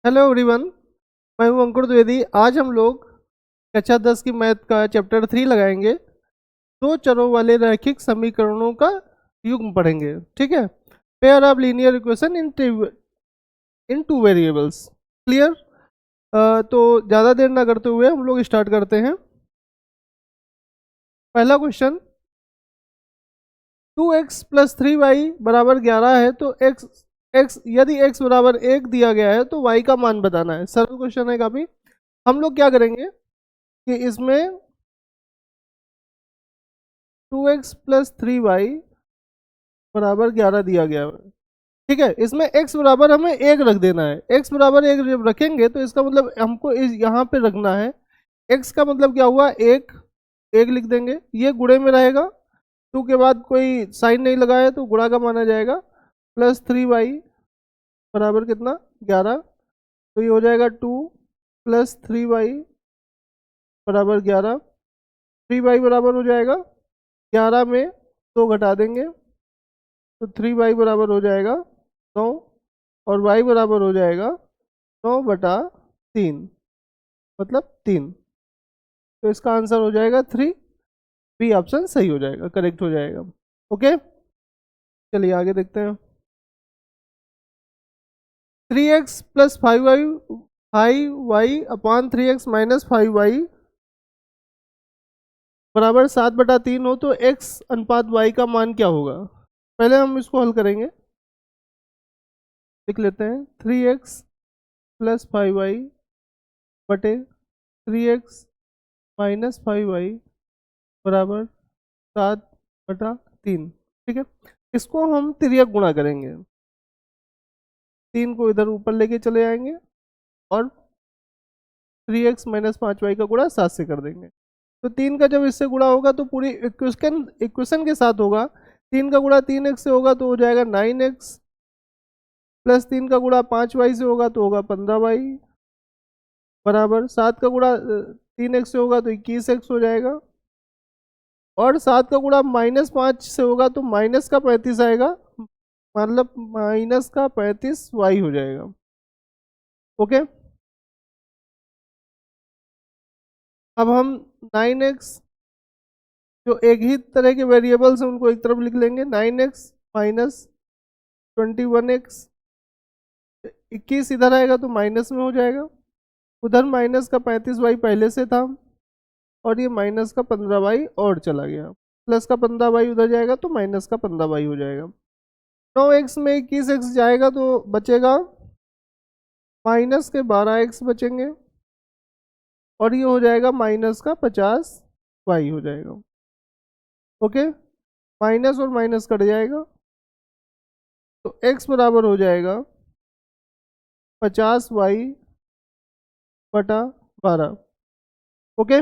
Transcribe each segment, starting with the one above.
Hello everyone. मैं हूं अंकुर द्विवेदी। आज हम लोग कक्षा 10 की मैथ का चैप्टर 3 लगाएंगे। दो चरों वाले रैखिक समीकरणों का युग्म पढ़ेंगे। ठीक है। Pair of linear equation in two variables. Clear. तो ज़्यादा देर ना करते हुए हम लोग स्टार्ट करते हैं। पहला क्वेश्चन, 2x प्लस 3y बराबर 11 है तो x यदि x बराबर 1 दिया गया है तो y का मान बताना है। सरल क्वेश्चन है काफ़ी। हम लोग क्या करेंगे कि इसमें 2x प्लस 3y बराबर 11 दिया गया है। ठीक है। इसमें x बराबर हमें 1 रख देना है। x बराबर 1 जब रखेंगे तो इसका मतलब हमको यहाँ पे रखना है। x का मतलब क्या हुआ, 1 1 लिख देंगे। ये गुणे में रहेगा। 2 के बाद कोई साइन नहीं लगा है तो गुणा का माना जाएगा। प्लस 3y बराबर कितना, 11। तो ये हो जाएगा 2 प्लस 3y बराबर 11। 3y बराबर हो जाएगा 11 में 2 घटा देंगे तो 3y बराबर हो जाएगा 9 और y बराबर हो जाएगा 9/3, मतलब 3। तो इसका आंसर हो जाएगा 3। बी ऑप्शन सही हो जाएगा, करेक्ट हो जाएगा। ओके, चलिए आगे देखते हैं। 3x plus 5y upon 3x minus 5y बराबर 7/3 हो तो x अनुपात y का मान क्या होगा। पहले हम इसको हल करेंगे। लिख लेते हैं 3x प्लस 5y बटे 3x माइनस 5y बराबर 7/3। ठीक है। इसको हम तिर्यक गुणा करेंगे। 3 को इधर ऊपर लेके चले आएंगे और 3x माइनस 5y का गुणा 7 से कर देंगे। तो 3 का जब इससे गुणा होगा तो पूरी इक्वेशन के साथ होगा। 3 का गुणा 3x से होगा तो हो जाएगा 9x, प्लस 3 का गुणा 5y से होगा तो होगा 15y, बराबर 7 का गुणा 3x से होगा तो 21x हो जाएगा। और 7 का गुणा -5 से होगा तो माइनस का 35 आएगा, मतलब माइनस का 35y हो जाएगा। ओके। अब हम 9x, जो एक ही तरह के वेरिएबल्स हैं उनको एक तरफ लिख लेंगे। 9x माइनस 21x, 21 इधर आएगा तो माइनस में हो जाएगा। उधर माइनस का 35y पहले से था और ये माइनस का 15y और चला गया। प्लस का 15y उधर जाएगा तो माइनस का 15y हो जाएगा। 9x में 21x जाएगा तो बचेगा माइनस के 12x बचेंगे और ये हो जाएगा माइनस का 50y हो जाएगा। ओके, माइनस और माइनस कट जाएगा तो x बराबर हो जाएगा 50y/12। ओके,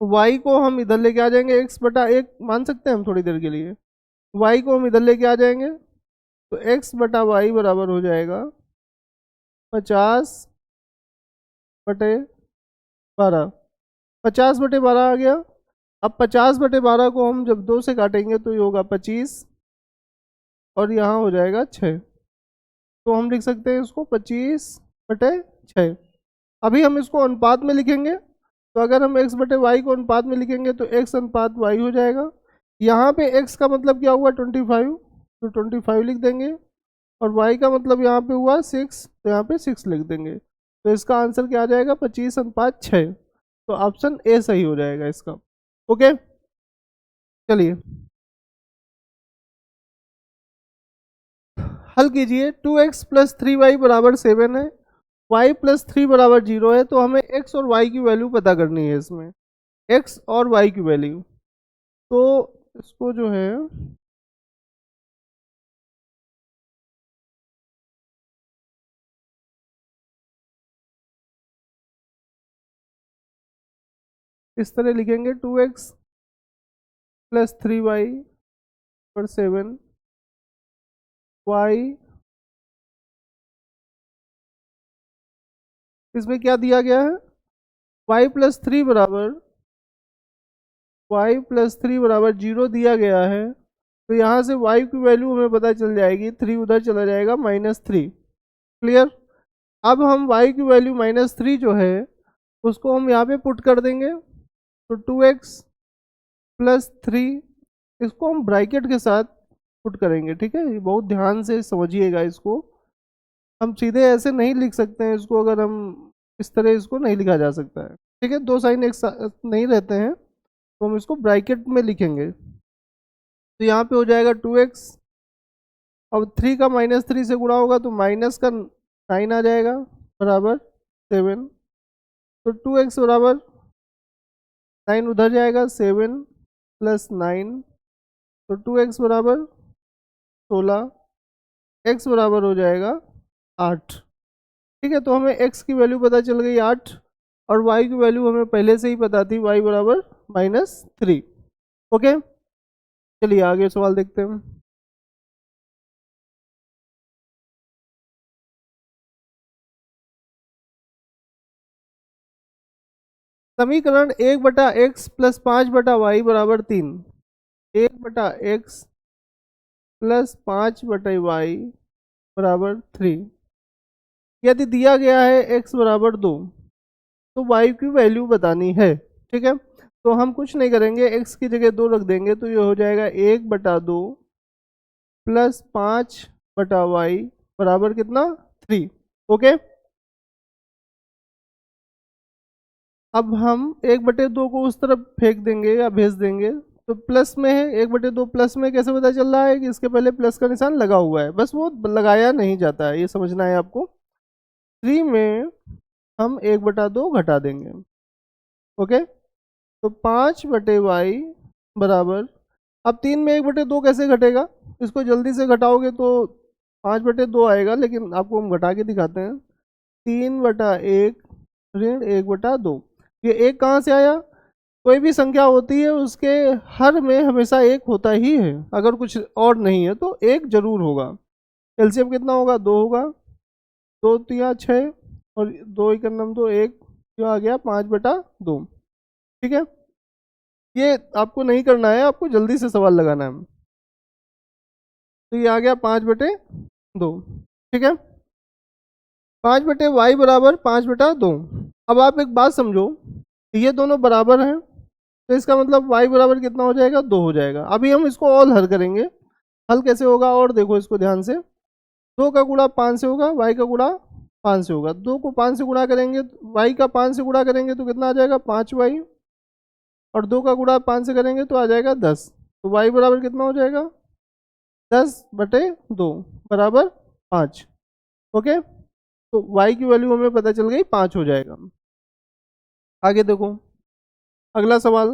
y को हम इधर लेके आ जाएंगे, x/1 मान सकते हैं हम थोड़ी देर के लिए। y को हम इधर लेके आ जाएंगे तो x/y बराबर हो जाएगा 50/12। 50/12 आ गया। अब 50/12 को हम जब 2 से काटेंगे तो ये होगा 25 और यहाँ हो जाएगा 6। तो हम लिख सकते हैं इसको 25/6। अभी हम इसको अनुपात में लिखेंगे तो अगर हम x/y को अनुपात में लिखेंगे तो x अनुपात y हो जाएगा। यहाँ पे x का मतलब क्या हुआ 25, तो 25 लिख देंगे और y का मतलब यहाँ पे हुआ 6, तो यहाँ पे 6 लिख देंगे। तो इसका आंसर क्या आ जाएगा 25/6। तो ऑप्शन ए सही हो जाएगा इसका। ओके, चलिए हल कीजिए। 2x प्लस 3y बराबर 7 है, y प्लस 3 बराबर 0 है। तो हमें x और y की वैल्यू पता करनी है। इसमें x और y की वैल्यू, तो इसको जो है इस तरह लिखेंगे 2x प्लस 3y पर 7, y इसमें क्या दिया गया है, y प्लस 3 बराबर 0 दिया गया है। तो यहाँ से y की वैल्यू हमें पता चल जाएगी, 3 उधर चला जाएगा -3। क्लियर। अब हम y की वैल्यू -3 जो है उसको हम यहाँ पे पुट कर देंगे, तो 2x प्लस 3, इसको हम ब्रैकेट के साथ पुट करेंगे। ठीक है, ये बहुत ध्यान से समझिएगा इसको, हम सीधे ऐसे नहीं लिख सकते हैं इसको, अगर हम इस तरह इसको नहीं लिखा जा सकता है। ठीक है, दो साइन एक साथ नहीं रहते हैं, तो हम इसको ब्रैकेट में लिखेंगे। तो यहाँ पे हो जाएगा 2x, अब 3 का -3 से गुणा होगा तो माइनस का 9 आ जाएगा बराबर 7, तो 2x बराबर 9 उधर जाएगा, 7 प्लस 9, तो 2x बराबर 16, x बराबर हो जाएगा 8। ठीक है, तो हमें x की वैल्यू पता चल गई 8, और y की वैल्यू हमें पहले से ही पता थी, y बराबर -3। ओके, चलिए आगे सवाल देखते हैं। समीकरण 1/x प्लस 5/y बराबर 3, 1/x प्लस 5/y बराबर 3। यदि दिया गया है x बराबर 2, तो y की वैल्यू बतानी है। ठीक है, तो हम कुछ नहीं करेंगे, x की जगह 2 रख देंगे, तो ये हो जाएगा 1/2 प्लस 5/y बराबर कितना, 3। ओके, अब हम 1/2 को उस तरफ फेंक देंगे या भेज देंगे, तो प्लस में है, 1/2 प्लस में कैसे पता चल रहा है कि इसके पहले प्लस का निशान लगा हुआ है, बस वो लगाया नहीं जाता है, ये समझना है आपको। 3 में हम 1/2 घटा देंगे। ओके, तो 5/y बराबर, अब 3 में 1/2 कैसे घटेगा, इसको जल्दी से घटाओगे तो 5/2 आएगा, लेकिन आपको हम घटा के दिखाते हैं। 3/1 ऋण 1/2, ये एक कहाँ से आया, कोई भी संख्या होती है उसके हर में हमेशा एक होता ही है, अगर कुछ और नहीं है तो एक जरूर होगा। एलसीएम कितना होगा, 2 होगा, 2 तिया 6, और 2 एक नम 2, एक जो आ गया 5/2। ठीक है, ये आपको नहीं करना है, आपको जल्दी से सवाल लगाना है। तो ये आ गया 5/2। ठीक है, 5/y बराबर 5/2। अब आप एक बात समझो, ये दोनों बराबर हैं, तो इसका मतलब y बराबर कितना हो जाएगा, 2 हो जाएगा। अभी हम इसको ऑल हल करेंगे, हल कैसे होगा, और देखो इसको ध्यान से, 2 का गुणा 5 से होगा, y का गुणा 5 से होगा, 2 को 5 से गुणा करेंगे, y का 5 से गुणा करेंगे तो कितना आ जाएगा, 5y, और 2 का गुणा 5 से करेंगे तो आ जाएगा 10, तो y बराबर कितना हो जाएगा, 10/2 बराबर 5। ओके, तो y की वैल्यू हमें पता चल गई 5 हो जाएगा। आगे देखो अगला सवाल,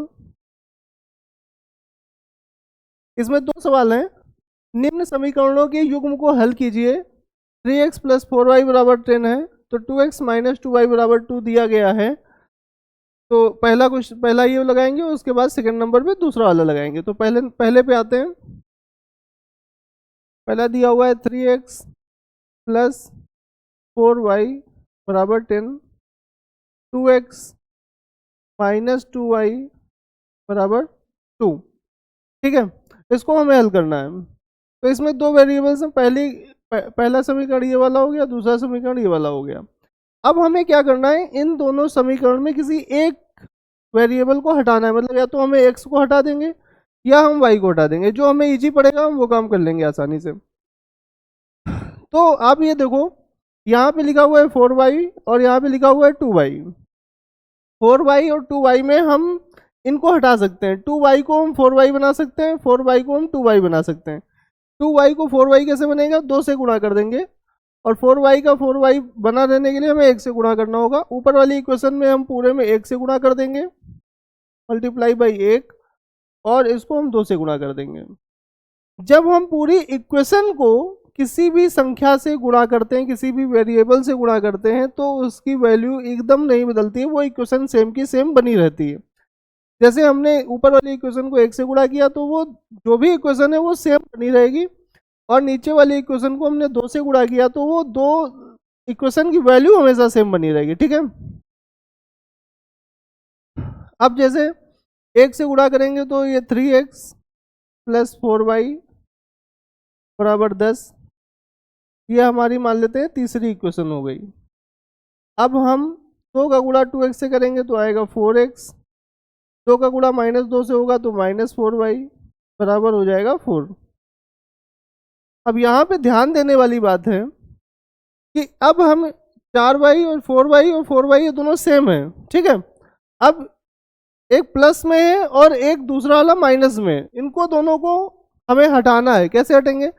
इसमें 2 सवाल हैं। निम्न समीकरणों के युग्म को हल कीजिए। 3x प्लस 4y बराबर 10 है, तो 2x माइनस 2y बराबर 2 दिया गया है। तो पहला ये लगाएंगे, उसके बाद सेकंड नंबर पे दूसरा वाला लगाएंगे। तो पहले पे आते हैं। पहला दिया हुआ है 3x प्लस 4y बराबर 10, 2x माइनस 2y बराबर 2। ठीक है, इसको हमें हल करना है। तो इसमें 2 वेरिएबल्स हैं, पहला समीकरण ये वाला हो गया, दूसरा समीकरण ये वाला हो गया। अब हमें क्या करना है, इन दोनों समीकरण में किसी एक वेरिएबल को हटाना है, मतलब या तो हमें x को हटा देंगे या हम y को हटा देंगे, जो हमें इजी पड़ेगा हम वो काम कर लेंगे आसानी से। तो आप ये देखो, यहाँ पे लिखा हुआ है 4y और यहाँ पे लिखा हुआ है 2y। 4y और 2y में हम इनको हटा सकते हैं, 2y को हम 4y बना सकते हैं, 4y को हम 2y बना सकते हैं। 2y को 4y कैसे बनेगा, 2 से गुणा कर देंगे, और 4y का 4y बना रहने के लिए हमें 1 से गुणा करना होगा। ऊपर वाली इक्वेशन में हम पूरे में 1 से गुणा कर देंगे, मल्टीप्लाई बाई 1, और इसको हम 2 से गुणा कर देंगे। जब हम पूरी इक्वेशन को किसी भी संख्या से गुणा करते हैं, किसी भी वेरिएबल से गुणा करते हैं, तो उसकी वैल्यू एकदम नहीं बदलती है, वो इक्वेशन सेम की सेम बनी रहती है। जैसे हमने ऊपर वाली इक्वेशन को 1 से गुणा किया, तो वो जो भी इक्वेशन है वो सेम बनी रहेगी, और नीचे वाली इक्वेशन को हमने 2 से गुणा किया, तो वो दो इक्वेशन की वैल्यू हमेशा सेम बनी रहेगी। ठीक है, अब जैसे 1 से गुणा करेंगे तो ये 3x प्लस 4y बराबर 10, ये हमारी मान लेते हैं तीसरी इक्वेशन हो गई। अब हम 2 का गुणा 2x से करेंगे तो आएगा 4x, 2 का गुणा -2 से होगा तो -4y बराबर हो जाएगा 4। अब यहाँ पे ध्यान देने वाली बात है कि अब हम 4y और 4y ये दोनों सेम है, ठीक है। अब एक प्लस में है और एक दूसरा वाला माइनस में है, इनको दोनों को हमें हटाना है। कैसे हटेंगे?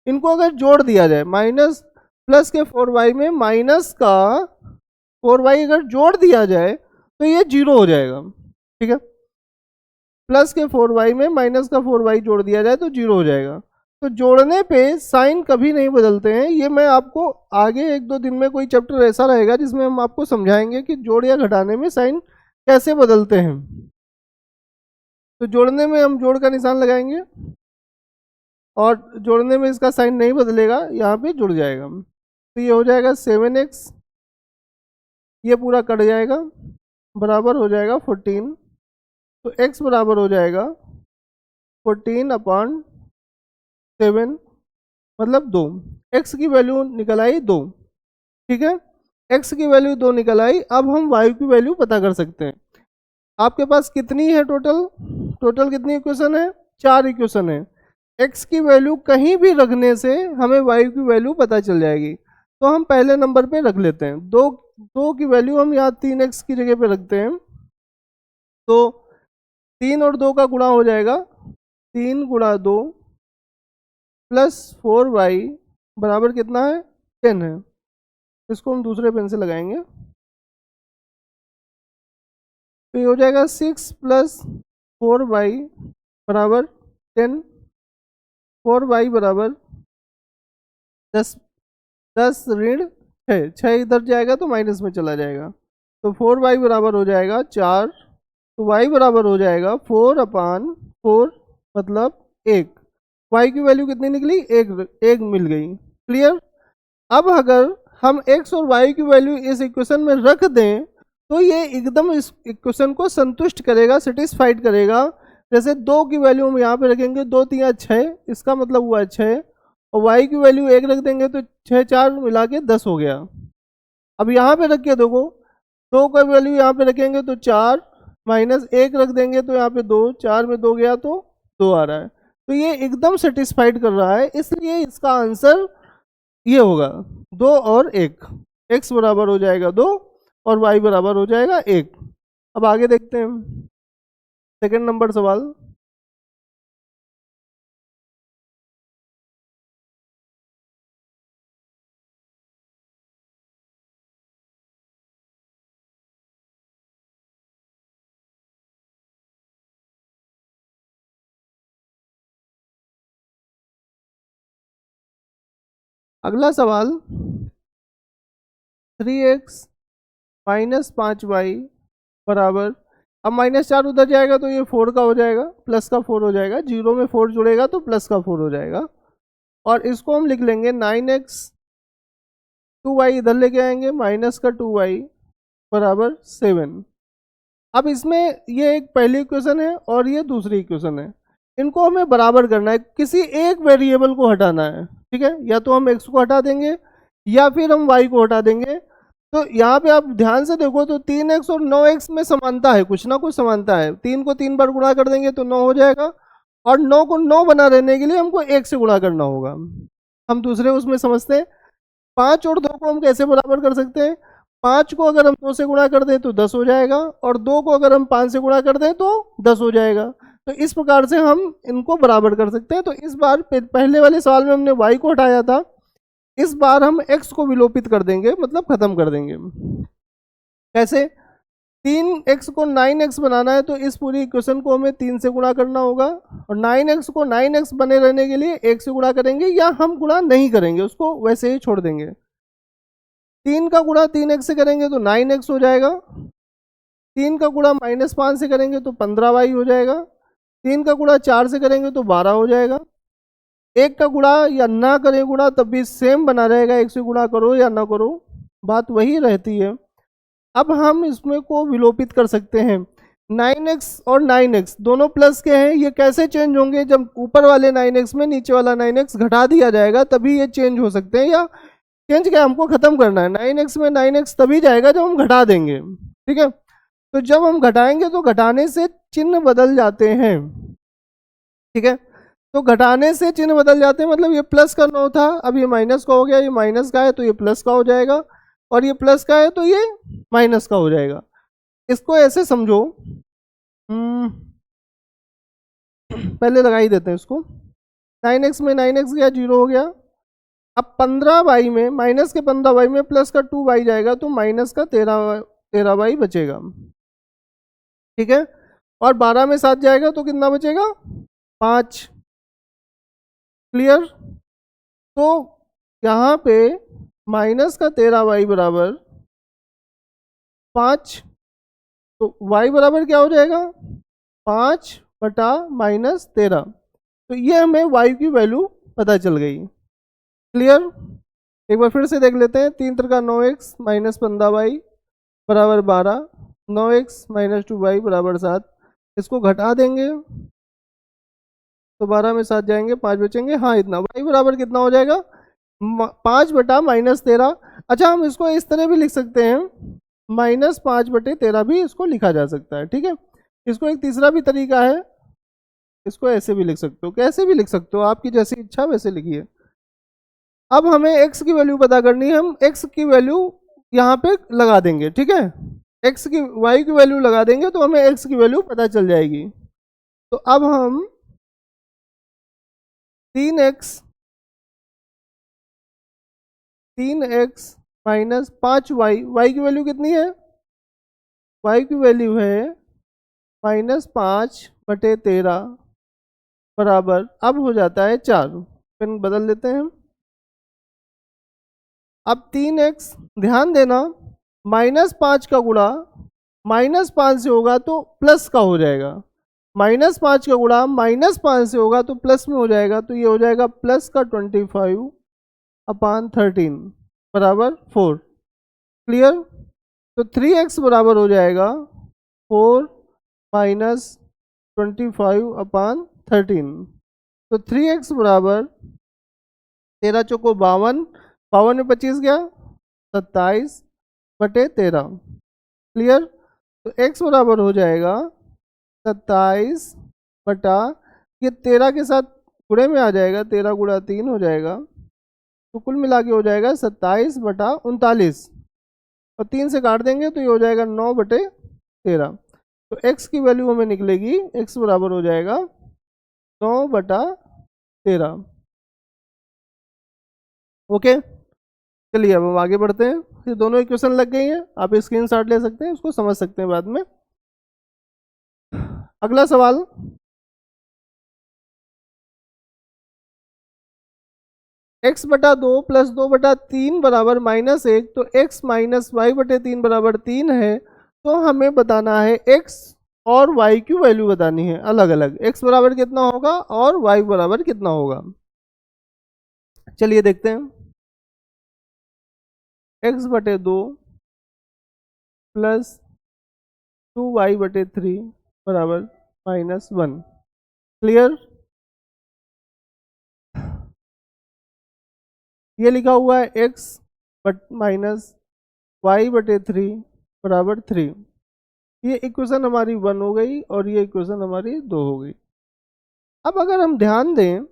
इनको अगर जोड़ दिया जाए, माइनस प्लस के 4y में माइनस का 4y अगर जोड़ दिया जाए तो ये 0 हो जाएगा, ठीक है। प्लस के 4y में माइनस का 4y जोड़ दिया जाए तो 0 हो जाएगा। तो जोड़ने पे साइन कभी नहीं बदलते हैं। ये मैं आपको आगे 1-2 दिन में कोई चैप्टर ऐसा रहेगा जिसमें हम आपको समझाएंगे कि जोड़ या घटाने में साइन कैसे बदलते हैं। तो जोड़ने में हम जोड़ का निशान लगाएंगे और जोड़ने में इसका साइन नहीं बदलेगा, यहाँ पे जुड़ जाएगा। तो ये हो जाएगा 7x, ये पूरा कट जाएगा, बराबर हो जाएगा 14। तो x बराबर हो जाएगा 14/7 मतलब 2। x की वैल्यू निकल आई 2, ठीक है। x की वैल्यू 2 निकल आई। अब हम y की वैल्यू पता कर सकते हैं। आपके पास कितनी है टोटल कितनी इक्वेशन है? 4 इक्वेशन है। x की वैल्यू कहीं भी रखने से हमें y की वैल्यू पता चल जाएगी। तो हम पहले नंबर पे रख लेते हैं 2 की वैल्यू हम यहाँ 3x की जगह पे रखते हैं। तो 3 और 2 का गुणा हो जाएगा, 3 गुणा 2 प्लस 4y बराबर कितना है? 10 है। इसको हम दूसरे पेन से लगाएंगे तो ये हो जाएगा 6 + 4y बराबर 10। 4y बराबर 10 ऋण 6 इधर जाएगा तो माइनस में चला जाएगा। तो 4y बराबर हो जाएगा 4। तो y बराबर हो जाएगा 4/4 मतलब 1। y की वैल्यू कितनी निकली? 1 मिल गई। क्लियर? अब अगर हम x और y की वैल्यू इस इक्वेशन में रख दें तो ये एकदम इस इक्वेशन को संतुष्ट करेगा, सेटिस्फाइड करेगा। जैसे 2 की वैल्यू हम यहाँ पे रखेंगे, 2 × 3 = 6, इसका मतलब हुआ 6, और y की वैल्यू 1 रख देंगे तो 6 4 मिला के 10 हो गया। अब यहाँ पे रख के देखो, 2 का वैल्यू यहाँ पे रखेंगे तो 4 -1 रख देंगे तो यहाँ पे 2, 4 में 2 गया तो 2 आ रहा है। तो ये एकदम सेटिस्फाइड कर रहा है, इसलिए इसका आंसर ये होगा 2 और 1। x बराबर हो जाएगा 2 और y बराबर हो जाएगा 1। अब आगे देखते हैं सेकंड नंबर सवाल। अगला सवाल 3x - 5y बराबर, अब -4 उधर जाएगा तो ये 4 का हो जाएगा, प्लस का 4 हो जाएगा, 0 में 4 जुड़ेगा तो प्लस का 4 हो जाएगा। और इसको हम लिख लेंगे 9x, 2y इधर लेके आएंगे, माइनस का 2y बराबर 7। अब इसमें ये एक पहली इक्वेशन है और ये दूसरी इक्वेशन है, इनको हमें बराबर करना है, किसी एक वेरिएबल को हटाना है, ठीक है। या तो हम x को हटा देंगे या फिर हम y को हटा देंगे। तो यहाँ पे आप ध्यान से देखो तो 3x और 9x में समानता है, कुछ ना कुछ समानता है। 3 को 3 बार गुणा कर देंगे तो 9 हो जाएगा, और 9 को 9 बना रहने के लिए हमको 1 से गुणा करना होगा। हम दूसरे उसमें समझते हैं 5 और 2 को हम कैसे बराबर कर सकते हैं। 5 को अगर हम 2 से गुणा कर दें तो 10 हो जाएगा, और 2 को अगर हम 5 से गुणा कर दें तो 10 हो जाएगा। तो इस प्रकार से हम इनको बराबर कर सकते हैं। तो इस बार पहले वाले सवाल में हमने y को हटाया था, इस बार हम x को विलोपित कर देंगे, मतलब खत्म कर देंगे। कैसे? 3x को 9x बनाना है तो इस पूरी इक्वेशन को हमें 3 से गुणा करना होगा, और 9x को 9x बने रहने के लिए 1 से गुणा करेंगे, या हम गुणा नहीं करेंगे, उसको वैसे ही छोड़ देंगे। 3 का गुणा 3x से करेंगे तो 9x हो जाएगा, 3 का गुणा -5 से करेंगे तो 15y हो जाएगा, 3 का गुणा 4 से करेंगे तो 12 हो जाएगा। 1 का गुणा या ना करें गुणा तब भी सेम बना रहेगा, 1 से गुणा करो या ना करो बात वही रहती है। अब हम इसमें को विलोपित कर सकते हैं। 9x और 9x दोनों प्लस के हैं, ये कैसे चेंज होंगे? जब ऊपर वाले 9x में नीचे वाला 9x घटा दिया जाएगा तभी ये चेंज हो सकते हैं, या चेंज क्या हमको खत्म करना है, 9x में 9x तभी जाएगा जब हम घटा देंगे, ठीक है। तो जब हम घटाएंगे तो घटाने से चिन्ह बदल जाते हैं, ठीक है। तो घटाने से चिन्ह बदल जाते हैं, मतलब ये प्लस का 9 था, अब ये माइनस का हो गया, ये माइनस का है तो ये प्लस का हो जाएगा, और ये प्लस का है तो ये माइनस का हो जाएगा। इसको ऐसे समझो, पहले लगा ही देते हैं इसको, 9x में 9x गया 0 हो गया। अब 15y में माइनस के 15y में प्लस का 2y जाएगा तो माइनस का 13y बचेगा, ठीक है। और 12 में 7 जाएगा तो कितना बचेगा, 5। क्लियर। तो यहाँ पे माइनस का 13y बराबर 5, तो y बराबर क्या हो जाएगा, 5 बटा माइनस 13। तो ये हमें y की वैल्यू पता चल गई। क्लियर। एक बार फिर से देख लेते हैं, 3 का 9x माइनस 15y बराबर 12, 9x माइनस 2y बराबर 7। इसको घटा देंगे तो 12 में 7 जाएंगे, 5 बचेंगे, हाँ इतना। y बराबर कितना हो जाएगा, 5 बटा माइनस 13। अच्छा हम इसको इस तरह भी लिख सकते हैं, माइनस 5 बटे 13 भी इसको लिखा जा सकता है, ठीक है। इसको एक तीसरा भी तरीका है, इसको ऐसे भी लिख सकते हो, कैसे भी लिख सकते हो, आपकी जैसी इच्छा वैसे लिखिए। अब हमें x की वैल्यू पता करनी है, हम x की वैल्यू यहाँ पे लगा देंगे, ठीक है। y की वैल्यू लगा देंगे तो हमें x की वैल्यू पता चल जाएगी। तो अब हम 3x माइनस 5y, y की वैल्यू कितनी है, y की वैल्यू है माइनस 5 बटे 13 बराबर, अब हो जाता है 4। पेन बदल देते हैं हम। अब 3x, ध्यान देना माइनस 5 का गुणा माइनस 5 से होगा तो प्लस का हो जाएगा, माइनस 5 का गुणा माइनस 5 से होगा तो प्लस में हो जाएगा, तो ये हो जाएगा प्लस का 25/13 बराबर 4। क्लियर। तो 3x बराबर हो जाएगा 4 माइनस 25/13। तो 3x बराबर 13 चौको 52, 52 में 25 गया 27 बटे 13। क्लियर। तो x बराबर हो जाएगा 27 बटा, ये 13 के साथ गुणे में आ जाएगा, 13 गुणा 3 हो जाएगा, तो कुल मिला के हो जाएगा 27 बटा 39, और 3 से काट देंगे तो ये हो जाएगा 9 बटे 13। तो x की वैल्यू हमें निकलेगी, x बराबर हो जाएगा 9 बटा 13। ओके। चलिए अब हम आगे बढ़ते हैं, ये दोनों इक्वेशन लग गई हैं, आप स्क्रीनशॉट ले सकते हैं, उसको समझ सकते हैं बाद में। अगला सवाल, x बटा 2 प्लस 2 बटा 3 बराबर -1, तो x माइनस वाई बटे 3 बराबर 3 है। तो हमें बताना है x और y की वैल्यू बतानी है अलग अलग, x बराबर कितना होगा और y बराबर कितना होगा। चलिए देखते हैं, x बटे 2 प्लस 2y बटे 3 बराबर -1। क्लियर। ये लिखा हुआ है x बट माइनस वाई बटे 3 बराबर 3। ये इक्वेशन हमारी 1 हो गई और ये इक्वेशन हमारी 2 हो गई। अब अगर हम ध्यान दें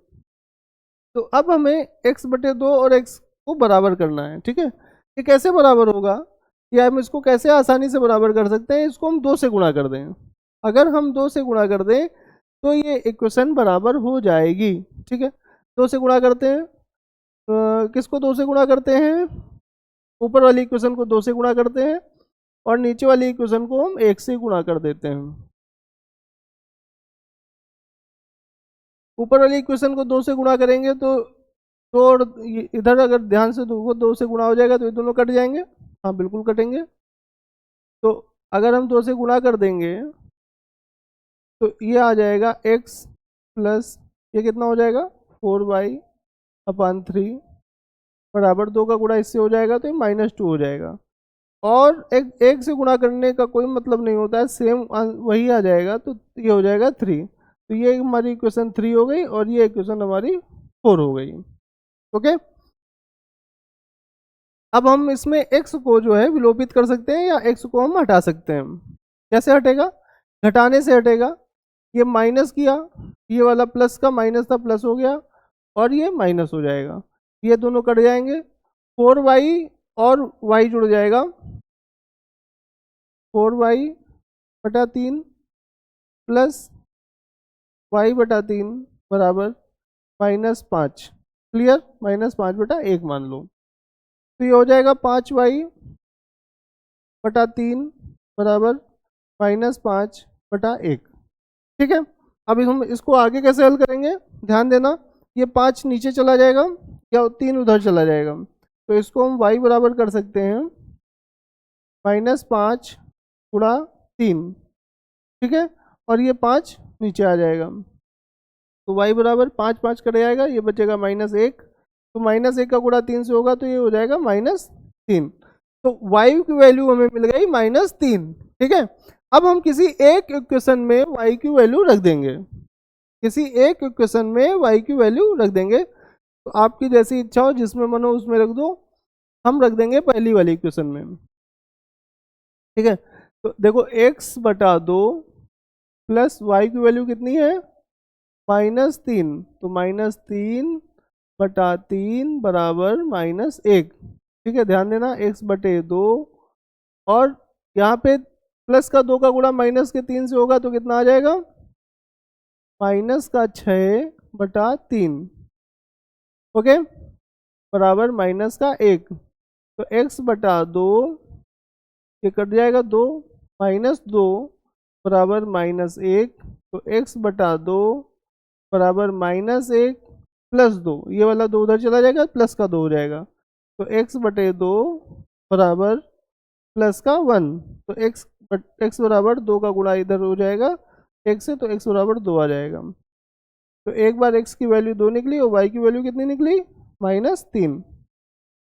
तो अब हमें x बटे 2 और x को बराबर करना है, ठीक है। ये कैसे बराबर होगा, या हम इसको कैसे आसानी से बराबर कर सकते हैं, इसको हम 2 से गुणा कर दें। अगर हम 2 से गुणा कर दें तो ये इक्वेशन बराबर हो जाएगी, ठीक है। 2 से गुणा करते हैं, किसको 2 से गुणा करते हैं, ऊपर वाली इक्वेशन को 2 से गुणा करते हैं, और नीचे वाली इक्वेशन को हम 1 से गुणा कर देते हैं। ऊपर वाली इक्वेशन को 2 से गुणा करेंगे तो 2 और इधर अगर ध्यान से 2 से गुणा हो जाएगा तो ये दोनों कट जाएंगे, हाँ बिल्कुल कटेंगे। तो अगर हम 2 से गुणा कर देंगे तो ये आ जाएगा x प्लस ये कितना हो जाएगा 4y/3 बराबर 2 का गुणा इससे हो जाएगा तो ये -2 हो जाएगा। और एक से गुणा करने का कोई मतलब नहीं होता है, सेम वही आ जाएगा, तो ये हो जाएगा 3। तो ये हमारी इक्वेशन 3 हो गई और ये इक्वेशन हमारी 4 हो गई। ओके। अब हम इसमें x को जो है विलोपित कर सकते हैं या x को हम हटा सकते हैं। कैसे हटेगा? घटाने से हटेगा। ये माइनस किया, ये वाला प्लस का माइनस था, प्लस हो गया, और ये माइनस हो जाएगा, ये दोनों कट जाएंगे। 4y और y जुड़ जाएगा, 4y/3 प्लस y/3 बराबर -5। क्लियर? -5/1 मान लो, तो ये हो जाएगा 5y/3 बराबर -5/1। ठीक है। अब हम इसको आगे कैसे हल करेंगे, ध्यान देना। ये 5 नीचे चला जाएगा या 3 उधर चला जाएगा, तो इसको हम y बराबर कर सकते हैं -5 × 3। ठीक है, और ये 5 नीचे आ जाएगा, तो y बराबर 5 5 कट जाएगा, ये बचेगा -1। तो -1 का गुणा 3 से होगा, तो ये हो जाएगा -3। तो y की वैल्यू हमें मिल गई -3। ठीक है। अब हम किसी एक इक्वेशन में y की वैल्यू रख देंगे, किसी एक इक्वेशन में y की वैल्यू रख देंगे। तो आपकी जैसी इच्छा हो, जिसमें मन हो उसमें रख दो। हम रख देंगे पहली वाली इक्वेशन में। ठीक है, तो देखो x/2 प्लस y की वैल्यू कितनी है, -3। तो -3/3 बराबर -1। ठीक है, ध्यान देना, x/2, और यहाँ पे प्लस का 2 का गुणा माइनस के 3 से होगा, तो कितना आ जाएगा, -6/3। ओके, बराबर -1। तो x/2, ये कट जाएगा 2, -2 बराबर -1। तो x/2 बराबर -1 प्लस 2, ये वाला 2 उधर चला जाएगा, प्लस का 2 हो जाएगा। तो x/2 बराबर प्लस का 1। तो x बराबर 2 का गुणा इधर हो जाएगा x से, तो x बराबर 2 आ जाएगा। तो एक बार x की वैल्यू 2 निकली और y की वैल्यू कितनी निकली, -3।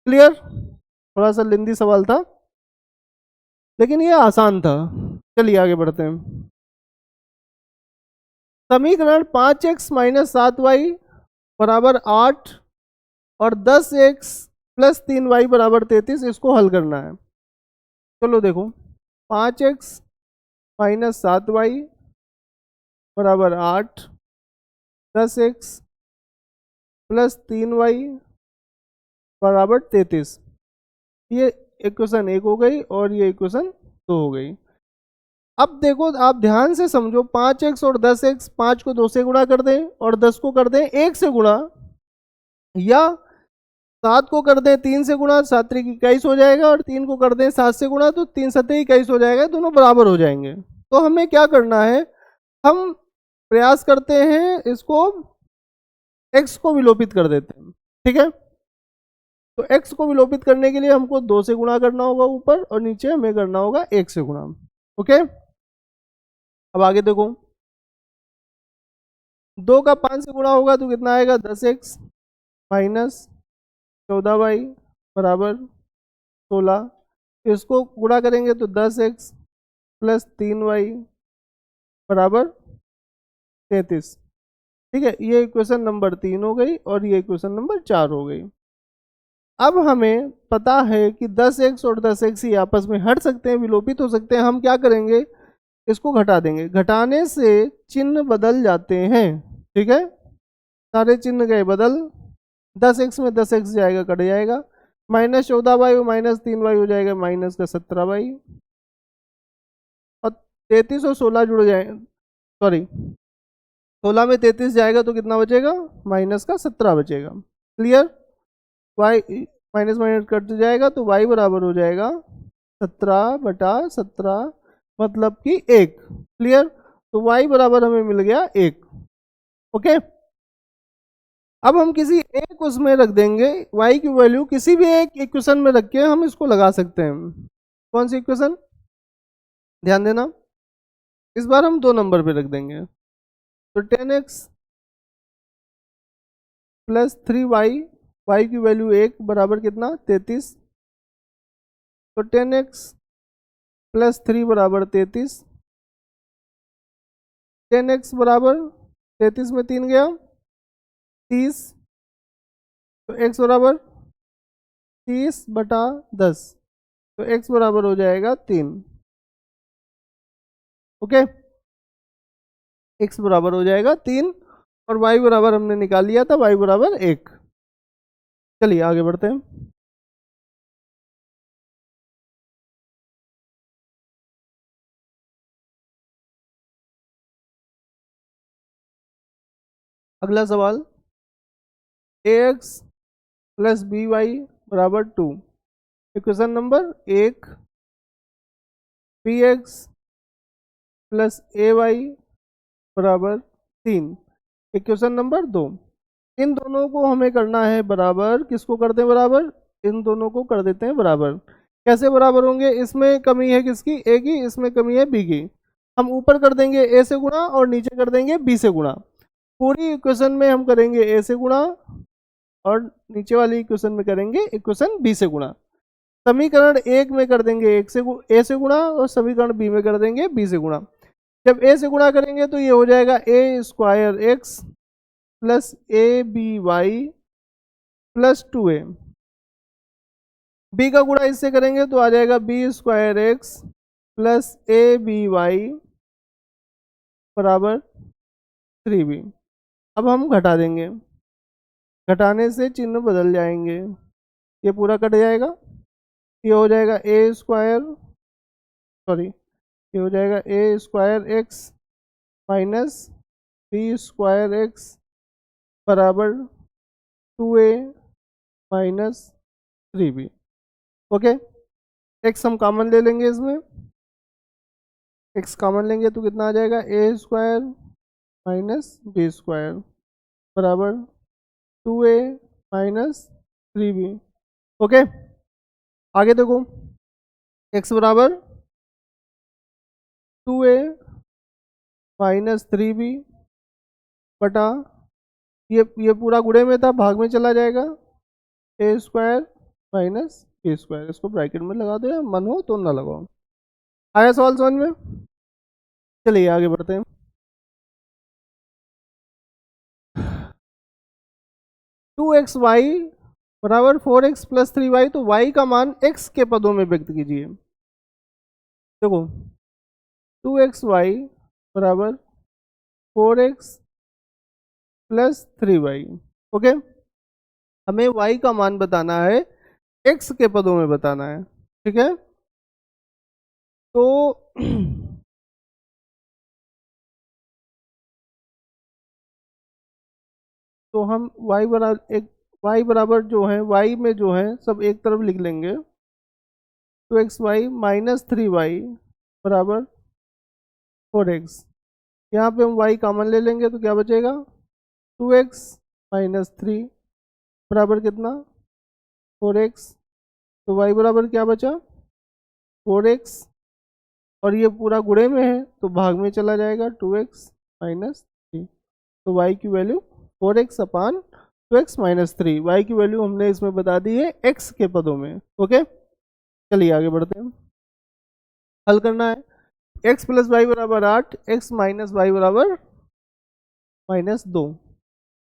क्लियर? थोड़ा सा लेंदी सवाल था, लेकिन ये आसान था। चलिए आगे बढ़ते हैं। समीकरण 5x - 7y बराबर 8 और 10x + 3y बराबर 33, इसको हल करना है। चलो देखो, 5x - 7y बराबर 8, 10x + 3y बराबर 33। ये इक्वेशन 1 हो गई और ये इक्वेशन 2 हो गई। अब देखो, आप ध्यान से समझो, 5x और 10x, 5 को 2 से गुणा कर दें और 10 को कर दें 1 से गुणा, या 7 को कर दें 3 से गुणा, 7 3 21 हो जाएगा, और 3 को कर दें 7 से गुणा, तो 3 7 21 हो जाएगा, दोनों बराबर हो जाएंगे। तो हमें क्या करना है, हम प्रयास करते हैं इसको x को विलोपित कर देते हैं। ठीक है, तो x को विलोपित करने के लिए हमको 2 से गुणा करना होगा ऊपर, और नीचे हमें करना होगा 1 से गुणा। ओके, अब आगे देखो, 2 का 5 से गुणा होगा तो कितना आएगा, 10x - 14y बराबर 16। इसको गुणा करेंगे तो 10x + 3y बराबर 33। ठीक है, ये इक्वेशन नंबर 3 हो गई और ये इक्वेशन नंबर 4 हो गई। अब हमें पता है कि 10x और 10x ही आपस में हट सकते हैं, विलोपित हो सकते हैं। हम क्या करेंगे, इसको घटा देंगे। घटाने से चिन्ह बदल जाते हैं। ठीक है, सारे चिन्ह गए बदल, 10x में 10x जाएगा, कट जाएगा, -14y और -3y हो जाएगा -17y, और 33 और 16 जुड़ जाए, सॉरी 16 में 33 जाएगा तो कितना बचेगा, -17 बचेगा। Clear? y minus minus cut जाएगा, तो y बराबर हो जाएगा 17/17, मतलब कि 1। क्लियर? तो y बराबर हमें मिल गया 1। ओके, अब हम किसी एक उसमें रख देंगे y की वैल्यू, किसी भी एक इक्वेशन में रख के हम इसको लगा सकते हैं। कौन सी इक्वेशन? ध्यान देना, इस बार हम 2 नंबर पे रख देंगे। तो 10x + 3y, y की वैल्यू 1 बराबर कितना, 33। तो 10x + 3 बराबर 33, 10x बराबर 33 में 3 गया 30। तो x बराबर 30/10, तो x बराबर हो जाएगा 3। ओके, x बराबर हो जाएगा 3 और y बराबर हमने निकाल लिया था, y बराबर 1। चलिए आगे बढ़ते हैं। अगला सवाल, ax प्लस बी वाई बराबर 2। Equation number 1, B X plus A Y बराबर 3। इक्वेशन नंबर 2, इन दोनों को हमें करना है बराबर। किसको करते हैं बराबर? इन दोनों को कर देते हैं बराबर। कैसे बराबर होंगे? इसमें कमी है किसकी? ए की, इसमें कमी है बी की। हम ऊपर कर देंगे ए से गुणा और नीचे कर देंगे बी से गुणा। पूरी इक्वेशन में हम करेंगे ए से गुणा और नीचे वाली इक्वेशन में करेंगे इक्वेशन बी से गुणा। समीकरण एक में कर देंगे ए से गुणा और समीकरण बी में कर देंगे बी से गुणा। जब ए से गुणा करेंगे तो ये हो जाएगा A square X plus A B Y plus 2a। B का गुणा इससे करेंगे तो आ जाएगा B square X plus A B Y बराबर 3b। अब हम घटा देंगे, घटाने से चिन्ह बदल जाएंगे, ये पूरा कट जाएगा। ये हो जाएगा ए स्क्वायर, सॉरी, ये हो जाएगा A square X minus B square X बराबर 2a minus 3b। Okay, X हम कॉमन ले लेंगे, इसमें एक्स कॉमन लेंगे तो कितना आ जाएगा? A square minus B square बराबर 2a माइनस 3b। ओके, आगे देखो, एक्स बराबर 2a माइनस 3b बटा, ये पूरा गुणे में था, भाग में चला जाएगा, A square minus B square. इसको ब्रैकेट में लगा दो, या मन हो तो ना लगाओ। आया सवाल समझ में? चलिए आगे बढ़ते हैं। 2xy बराबर 4x प्लस 3y, तो y का मान x के पदों में व्यक्त कीजिए। देखो, 2xy बराबर 4x प्लस 3y। ओके, हमें y का मान बताना है, x के पदों में बताना है। ठीक है, तो तो हम y बराबर जो है, y में जो है सब एक तरफ लिख लेंगे। तो xy माइनस 3y बराबर 4x। यहाँ पे हम y कॉमन ले लेंगे तो क्या बचेगा? 2x माइनस 3 बराबर कितना? 4x। तो y बराबर क्या बचा? 4x, और ये पूरा गुणे में है तो भाग में चला जाएगा, 2x माइनस 3। तो y की वैल्यू 4x अपान 2x माइनस 3। y की वैल्यू हमने इसमें बता दी है x के पदों में। ओके, चलिए आगे बढ़ते हैं। हल करना है, x प्लस वाई बराबर 8, x माइनस वाई बराबर माइनस 2।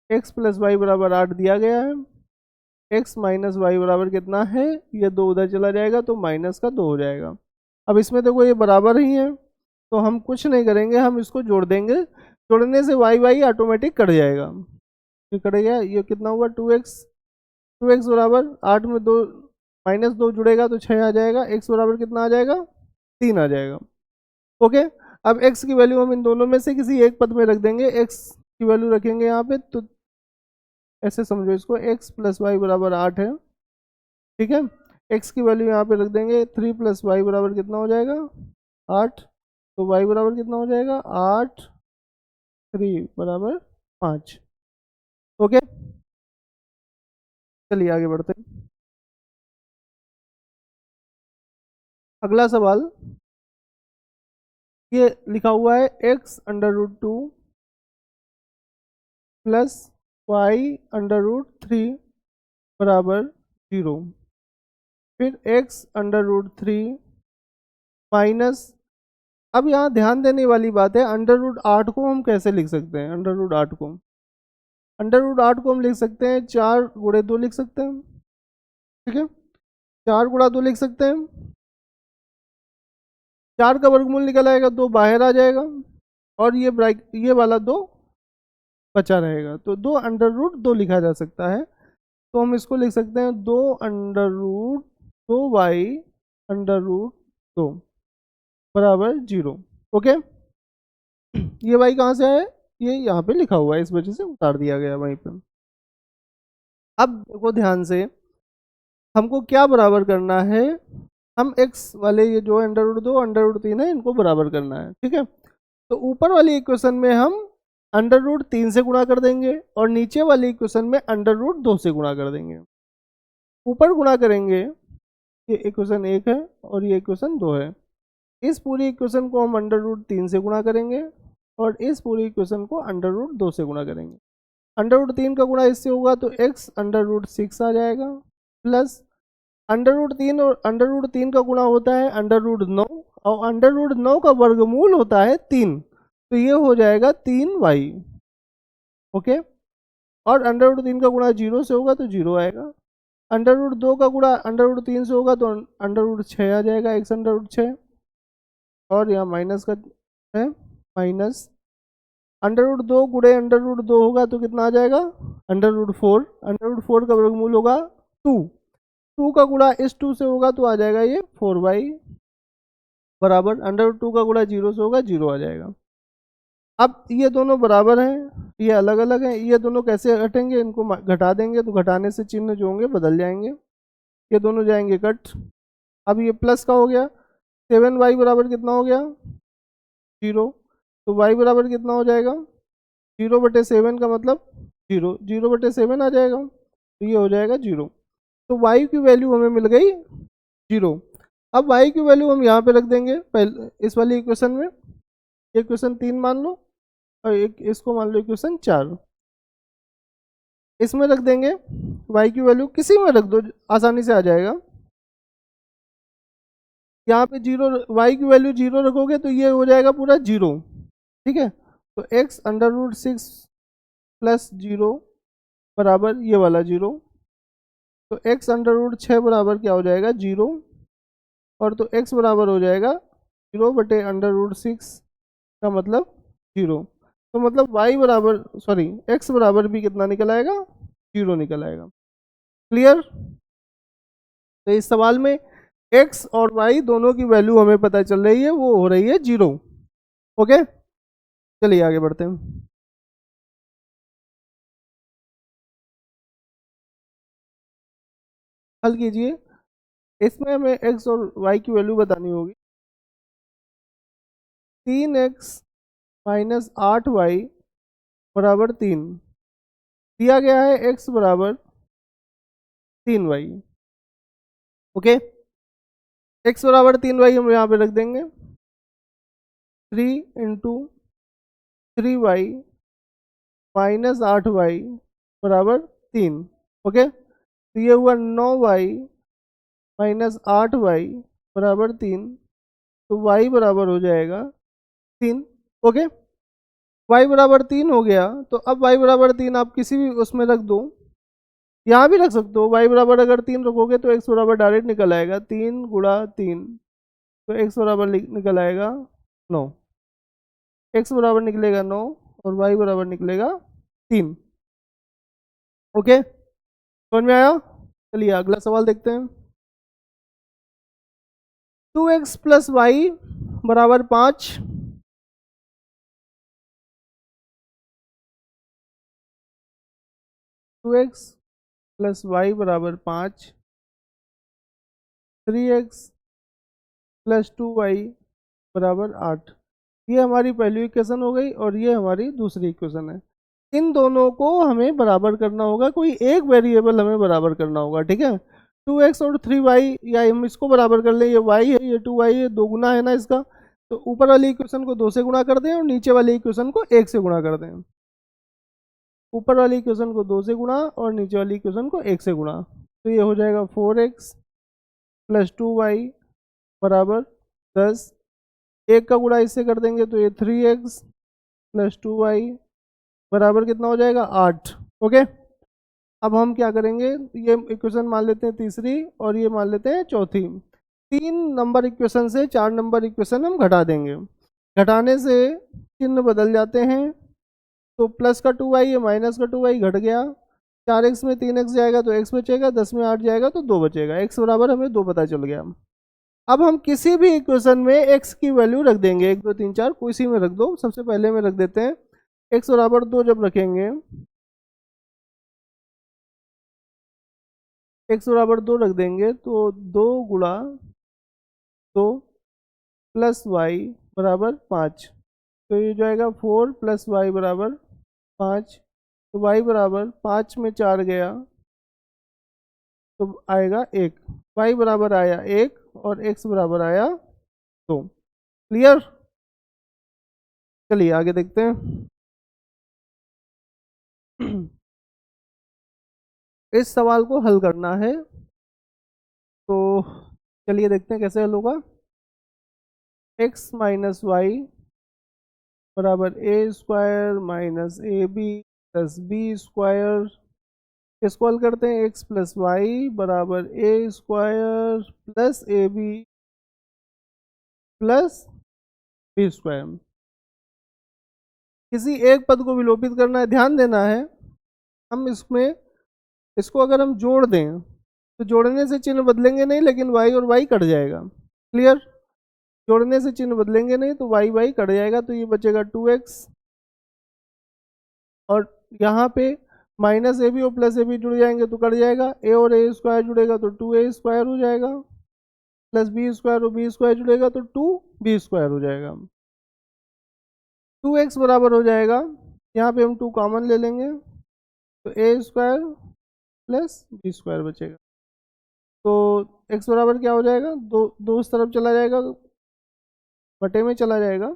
x प्लस वाई बराबर 8 दिया गया है, x माइनस वाई बराबर कितना है? ये 2 उधर चला जाएगा तो माइनस का 2 हो जाएगा। अब इसमें देखो ये बराबर ही है, तो हम कुछ नहीं करेंगे, हम इसको जोड़ देंगे। जोड़ने से वाई वाई ऑटोमेटिक कट जाएगा। ये कट गया, ये कितना हुआ? 2x बराबर 8 में 2 माइनस 2 जुड़ेगा तो 6 आ जाएगा। x बराबर कितना आ जाएगा? 3 आ जाएगा। ओके, अब x की वैल्यू हम इन दोनों में से किसी एक पद में रख देंगे। x की वैल्यू रखेंगे यहाँ पे, तो ऐसे समझो इसको, x प्लस वाई बराबर 8 है। ठीक है, x की वैल्यू यहाँ पे रख देंगे, 3 प्लस वाई बराबर कितना हो जाएगा? 8। तो y बराबर कितना हो जाएगा? 8, 3 बराबर 5। ओके, चलिए आगे बढ़ते हैं। अगला सवाल, ये लिखा हुआ है x√2 प्लस y√3 बराबर 0। फिर x√3 माइनस, अब यहाँ ध्यान देने वाली बात है, √8 को हम कैसे लिख सकते हैं? √8 को हम लिख सकते हैं 4 गुणे 2 लिख सकते हैं। ठीक है, 4 गुणा 2 लिख सकते हैं, 4 का वर्गमूल निकल आएगा, 2 बाहर आ जाएगा और ये वाला 2 बचा रहेगा, तो 2 अंडर रूट 2 लिखा जा सकता है। तो हम इसको लिख सकते हैं 2 under root 2y under root 2 बराबर 0। ओके, ये y कहाँ से आया, ये यहाँ पे लिखा हुआ है, इस वजह से उतार दिया गया वहीं पे। अब देखो ध्यान से, हमको क्या बराबर करना है, हम x वाले ये जो अंडर रूट 2 अंडर रूट 3 है इनको बराबर करना है, ठीक है। तो ऊपर वाली इक्वेशन में हम अंडर रूट 3 से गुणा कर देंगे और नीचे वाली इक्वेशन में अंडर रूट 2 से गुणा कर देंगे। ऊपर गुणा करेंगे, ये इक्वेशन 1 है और ये इक्वेशन 2 है, इस पूरी इक्वेशन को हम अंडर रूट 3 से गुणा करेंगे और इस पूरी इक्वेशन को अंडर रूट 2 से गुणा करेंगे। अंडर रूट 3 का गुणा इससे होगा तो x अंडर रूट 6 आ जाएगा, प्लस अंडर रूट 3 और अंडर रूट 3 का गुणा होता है अंडर रूट 9 और अंडर रूट 9 का वर्गमूल होता है 3, तो ये हो जाएगा 3y। ओके, और अंडर रूट 3 का गुणा 0 से होगा तो 0 आएगा, अंडर रूट 2 का गुणा अंडर रूट 3 से होगा तो अंडर रूट 6 आ जाएगा, x अंडर रूट 6, और यहाँ माइनस का है माइनस अंडर रूट 2 गुणे अंडर रूट 2 होगा तो कितना आ जाएगा अंडर रूट 4, अंडर रूट 4 का वर्गमूल होगा 2, 2 का गुणा इस 2 से होगा तो आ जाएगा ये 4y बराबर अंडर रूट 2 का गुणा 0 से होगा 0 आ जाएगा। अब ये दोनों बराबर हैं, ये अलग अलग हैं, ये दोनों कैसे घटेंगे, इनको घटा देंगे तो घटाने से चिन्ह जो होंगे बदल जाएंगे, ये दोनों जाएंगे कट। अब ये प्लस का हो गया, 7y बराबर कितना हो गया 0, तो y बराबर कितना हो जाएगा 0/7 का मतलब 0, 0/7 आ जाएगा, तो ये हो जाएगा 0। तो y की वैल्यू हमें मिल गई 0। अब y की वैल्यू हम यहाँ पे रख देंगे पहले इस वाली इक्वेशन में, इक्वेशन 3 मान लो और एक इसको मान लो इक्वेशन 4, इसमें रख देंगे y की वैल्यू, किसी में रख दो आसानी से आ जाएगा। यहाँ पे 0 y की वैल्यू 0 रखोगे तो ये हो जाएगा पूरा 0, ठीक है। तो x अंडर रूट 6 प्लस 0 बराबर ये वाला 0, तो x अंडर रूट 6 बराबर क्या हो जाएगा 0, और तो x बराबर हो जाएगा 0 अंडर रूट 6 का मतलब 0, तो मतलब y बराबर सॉरी x बराबर भी कितना निकल आएगा 0 निकल आएगा। क्लियर, तो इस सवाल में x और y दोनों की वैल्यू हमें पता चल रही है, वो हो रही है 0। ओके, चलिए आगे बढ़ते हैं। हल कीजिए, इसमें हमें x और y की वैल्यू बतानी होगी। 3x माइनस 8y बराबर 3 दिया गया है, x बराबर 3y। ओके, x बराबर 3y हम यहाँ पे रख देंगे, 3 इंटू 3y माइनस 8y बराबर 3। ओके, तो ये हुआ 9y माइनस 8y बराबर 3, तो y बराबर हो जाएगा 3। ओके, y बराबर 3 हो गया, तो अब y बराबर 3 आप किसी भी उसमें रख दो, यहाँ भी रख सकते हो, y बराबर अगर 3 रखोगे तो x बराबर डायरेक्ट निकल आएगा 3 गुणा 3, तो x बराबर निकल आएगा 9, x बराबर निकलेगा 9 और y बराबर निकलेगा 3। ओके, समझ में आया। चलिए अगला सवाल देखते हैं। 2x प्लस वाई बराबर 5, 2x प्लस वाई बराबर 5, 3x प्लस 2y बराबर 8, ये हमारी पहली इक्वेशन हो गई और ये हमारी दूसरी इक्वेशन है। इन दोनों को हमें बराबर करना होगा, कोई एक वेरिएबल हमें बराबर करना होगा, ठीक है। 2x और 3y, या हम इसको बराबर कर लें, ये y है ये 2y है, दो गुना है ना इसका, तो ऊपर वाली इक्वेशन को 2 से गुणा कर दें और नीचे वाली इक्वेशन को 1 से गुणा कर दें। ऊपर वाली इक्वेशन को 2 से गुणा और नीचे वाली इक्वेशन को 1 से गुणा, तो ये हो जाएगा 4x प्लस 2y बराबर 10, 1 का गुणा इससे कर देंगे तो ये 3x प्लस 2y बराबर कितना हो जाएगा 8। ओके, अब हम क्या करेंगे, ये इक्वेशन मान लेते हैं तीसरी और ये मान लेते हैं चौथी। 3 नंबर इक्वेशन से 4 नंबर इक्वेशन हम घटा देंगे। घटाने से चिन्ह बदल जाते हैं, तो प्लस का 2y है, माइनस का 2y घट गया। 4x में 3x जाएगा तो x बचेगा, 10 में 8 जाएगा तो 2 बचेगा। x बराबर हमें 2 पता चल गया। अब हम किसी भी इक्वेशन में x की वैल्यू रख देंगे, 1 2 3 4 किसी में रख दो। सबसे पहले में रख देते हैं x बराबर 2 जब रखेंगे, x बराबर 2 रख देंगे तो 2 गुणा 2 प्लस वाई बराबर 5, तो ये जाएगा 4 प्लस वाई बराबर 5। तो y बराबर 5 में 4 गया तो आएगा 1। y बराबर आया 1 और x बराबर आया 2। क्लियर? चलिए आगे देखते हैं। इस सवाल को हल करना है, तो चलिए देखते हैं कैसे हल होगा। x माइनस वाई बराबर A square minus A B plus B square. इसको हल करते हैं, x प्लस वाई बराबर A square plus A B plus B square. किसी एक पद को विलोपित करना है, ध्यान देना है। हम इसको अगर हम जोड़ दें तो जोड़ने से चिन्ह बदलेंगे नहीं, लेकिन y और y कट जाएगा। क्लियर? जोड़ने से चिन्ह बदलेंगे नहीं तो y कट जाएगा, तो ये बचेगा 2x और यहाँ पे माइनस ए बी और प्लस ए बी जुड़ जाएंगे तो कट जाएगा। ए और ए स्क्वायर जुड़ेगा तो 2a स्क्वायर हो जाएगा, प्लस बी स्क्वायर और बी स्क्वायर जुड़ेगा तो 2b स्क्वायर हो जाएगा। 2x बराबर हो जाएगा, यहाँ पे हम 2 कॉमन ले लेंगे तो A square plus B square बचेगा। तो x बराबर क्या हो जाएगा, दो उस तरफ चला जाएगा, बटे में चला जाएगा,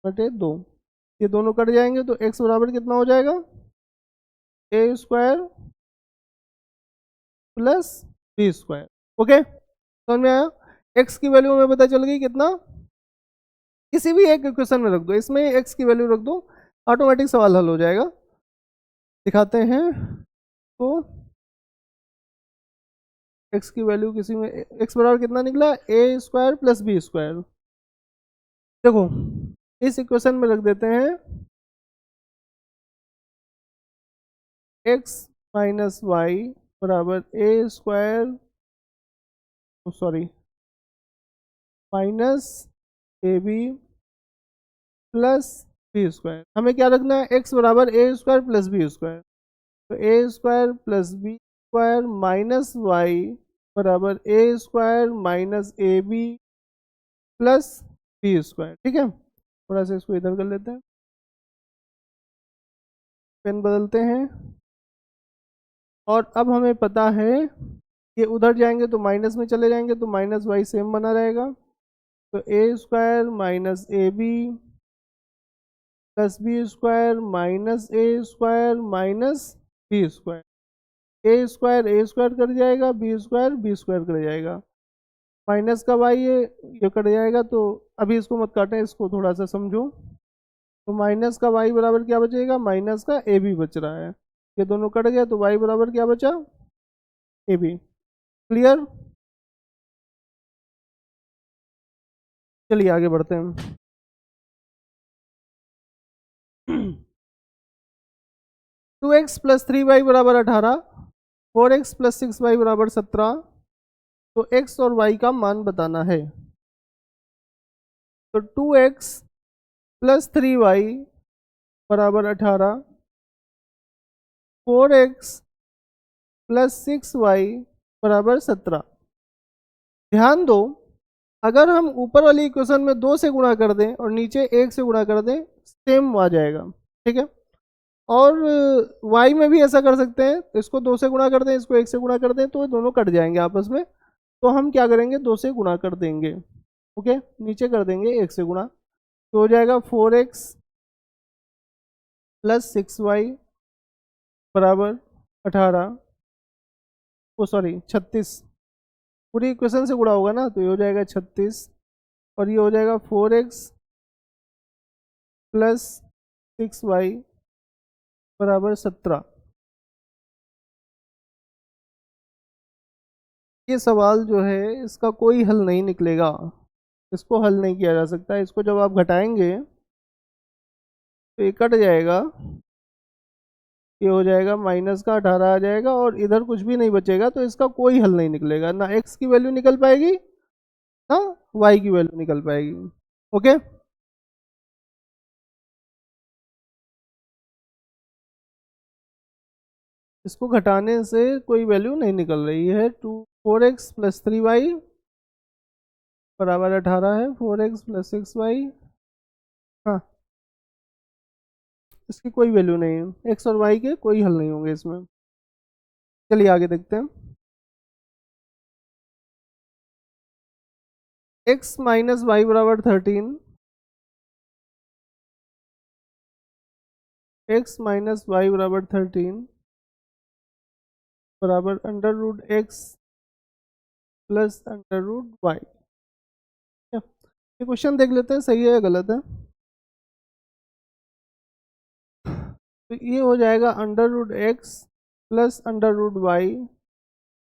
बटे 2। ये दोनों कट जाएंगे तो x बराबर कितना हो जाएगा, A square plus B square. Okay, समझ में आया? x की वैल्यू हमें पता चल गई कितना। किसी भी एक इक्वेशन में रख दो, इसमें x की वैल्यू रख दो, ऑटोमेटिक सवाल हल हो जाएगा। दिखाते हैं तो x की वैल्यू किसी में, x बराबर कितना निकला, ए स्क्वायर प्लस बी स्क्वायर। देखो इस इक्वेशन में रख देते हैं x माइनस वाई बराबर A square, sorry minus A B plus B square. हमें क्या रखना है, x बराबर A square plus B square, तो A square plus B square minus Y बराबर A square minus A B plus B square. ठीक है, थोड़ा सा इसको इधर कर लेते हैं, पेन बदलते हैं। और अब हमें पता है कि उधर जाएंगे तो माइनस में चले जाएंगे तो माइनस वाई सेम बना रहेगा, तो A square minus A B plus B square minus A square minus B square. A square cut जाएगा, बी स्क्वायर कट जाएगा, माइनस का वाई है ये कट जाएगा। तो अभी इसको मत काटें, इसको थोड़ा सा समझो। तो माइनस का वाई बराबर क्या बचेगा, माइनस का ए बी बच रहा है, ये दोनों कट गए तो वाई बराबर क्या बचा, ए बी। क्लियर? चलिए आगे बढ़ते हैं। 2x प्लस 3y बराबर 18, 4x प्लस 6y बराबर 17, तो x और y का मान बताना है। तो 2x प्लस 3y बराबर 18, 4x प्लस 6y बराबर 17। ध्यान दो, अगर हम ऊपर वाली इक्वेशन में 2 से गुणा कर दें और नीचे 1 से गुणा कर दें, सेम आ जाएगा। ठीक है, और y में भी ऐसा कर सकते हैं, इसको 2 से गुणा कर दें, इसको 1 से गुणा कर दें, तो दोनों कट जाएंगे आपस में। तो हम क्या करेंगे, 2 से गुणा कर देंगे। ओके, नीचे कर देंगे 1 से गुणा, तो हो जाएगा 4x प्लस 6y बराबर 18, ओ सॉरी 36। पूरी इक्वेशन से गुणा होगा ना, तो ये हो जाएगा 36 और ये हो जाएगा 4x प्लस 6y बराबर 17। ये सवाल जो है इसका कोई हल नहीं निकलेगा, इसको हल नहीं किया जा सकता। इसको जब आप घटाएंगे तो ये कट जाएगा, ये हो जाएगा माइनस का 18 आ जाएगा और इधर कुछ भी नहीं बचेगा, तो इसका कोई हल नहीं निकलेगा। ना x की वैल्यू निकल पाएगी ना y की वैल्यू निकल पाएगी। ओके, इसको घटाने से कोई वैल्यू नहीं निकल रही है। 4x प्लस 3y बराबर 18 है। 4x प्लस 6y, हाँ इसकी कोई वैल्यू नहीं है, x और y के कोई हल नहीं होंगे इसमें। चलिए आगे देखते हैं। x माइनस वाई बराबर 13, x माइनस वाई बराबर 13 बराबर under root X plus under root Y. ये क्वेश्चन देख लेते हैं सही है या गलत है। तो ये हो जाएगा under root X plus under root Y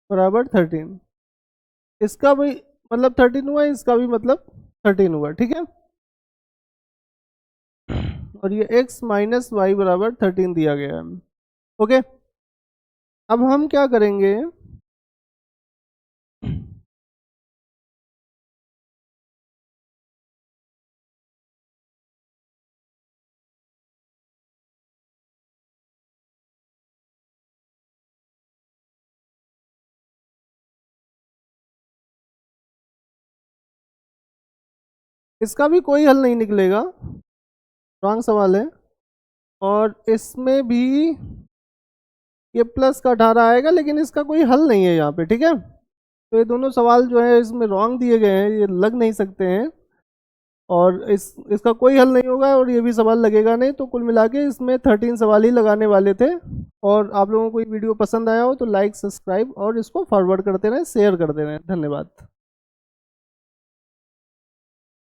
बराबर 13। इसका भी मतलब 13 हुआ, इसका भी मतलब 13 हुआ, ठीक है। और ये x माइनस वाई बराबर 13 दिया गया है। ओके, अब हम क्या करेंगे, इसका भी कोई हल नहीं निकलेगा, रॉन्ग सवाल है। और इसमें भी ये प्लस का 18 आएगा, लेकिन इसका कोई हल नहीं है यहाँ पे, ठीक है। तो ये दोनों सवाल जो है इसमें रॉन्ग दिए गए हैं, ये लग नहीं सकते हैं और इसका कोई हल नहीं होगा और ये भी सवाल लगेगा नहीं। तो कुल मिला के इसमें 13 सवाल ही लगाने वाले थे। और आप लोगों को ये वीडियो पसंद आया हो तो लाइक, सब्सक्राइब और इसको फॉरवर्ड करते रहें, शेयर करते रहें। धन्यवाद।